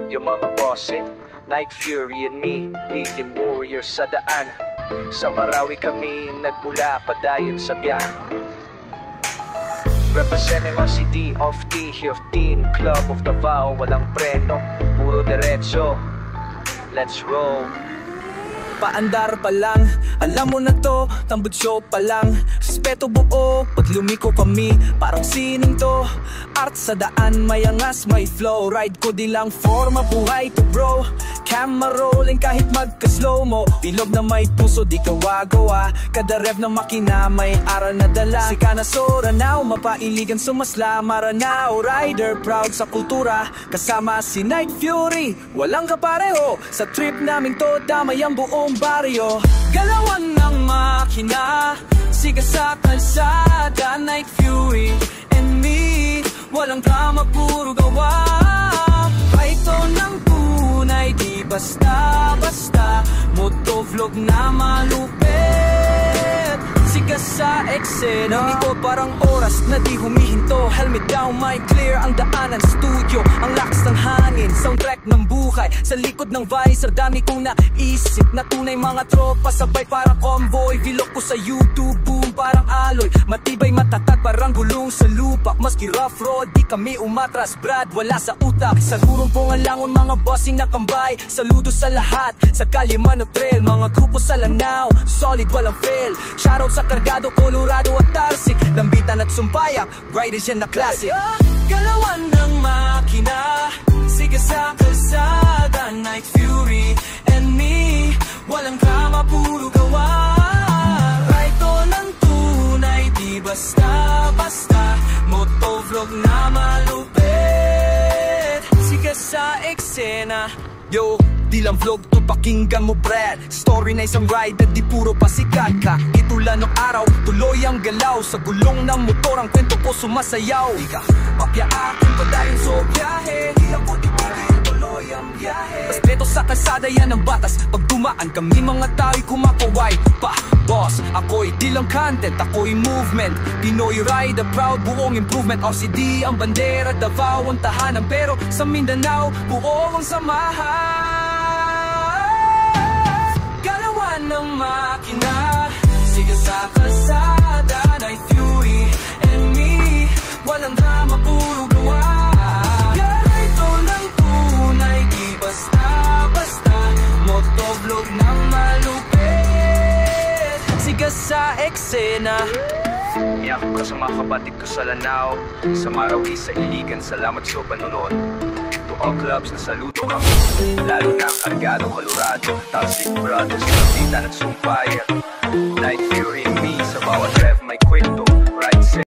yung mga bossing, Night Fury and me, leading warriors sa daan. Sa Marawi kami nagmula padayon sa biyan. Representing ang city of T15, Club of Davao, walang preno, puro diretso. Let's roll. Paandar pa lang, alam mo na to, tambudsyo pa lang. Respeto buo, pag lumiko kami, parang sining to. Art sa daan, may angas, may flow. Ride ko di lang forma, buhay to bro. Camera rolling kahit magka-slow mo. Bilog na may puso, di kawa-gawa. Kada rev ng makina, may aral na dala. Sika na sora now, mapailigan sumasla. Maranao, rider, proud sa kultura. Kasama si Night Fury, walang kapareho. Sa trip namin to, damay ang buong baryo. Galawan ng makina, siga sa kalsada. Night Fury and me, walang drama, puro gawa. Ito ng tunay, di basta-basta. Motovlog na malupit, siga sa eksena. Lumiko parang oras na di humihinto. Helmet down, mic clear, ang daanan studio. Ang lakas ng hangin, soundtrack ng buhay. Sa likod ng visor, dami kong naisip na tunay mga tropa. Sabay parang convoy, vlog ko sa YouTube, boom parang aloy. Matibay matatag parang gulong sa lupa. Maski rough road, di kami umatras, brad, wala sa utak. Sa gurong langon, mga bossing nakambay. Saludo sa lahat, sa Kalimano Trail. Mga grupo sa Lanao, solid walang fail. Shoutout sa Cargado, Colorado at Tarsik. Lambitan at Sumpayak, riders yan na classic. Galawan ng makina, siga sa kalsada. Night Fury and me, walang drama, puro gawa. Ito ng tunay, di basta-basta. Motovlog na malupit, siga sa eksena. Yo, di lang vlog to, pakinggan mo Brad. Story na isang rider, di puro pasikat ka. Itulan ng araw, tuloy ang galaw. Sa gulong ng motor, ang kwento ko sumasayaw. Di ka mapyaakin pa dahil so biyahe. Di ako titigil, tuloy ang biyahe. Respeto sa kalsada, yan ang batas. Pag dumaan kami mga tao'y kumakaway pa. Boss, ako'y di lang content, ako'y movement. Pinoy rider, proud, buong improvement. RCD ang bandera, Davao ang tahanan. Pero sa Mindanao, buo ang samahan. Galawan ng makina, siga sa kalsada. Night Fury and me, walang drama, puro gawa. Ito ng tunay, di basta-basta. Motovlog ng malupit, siga sa eksena. Yakap ka sa mga kapatid ko sa Lanao, sa Marawi, sa Iligan, salamat sa panonood. To all clubs na saludo kami, lalo na Cargado, Colorado, Tarsik Brothers, Lambitan at Sumpayak. Night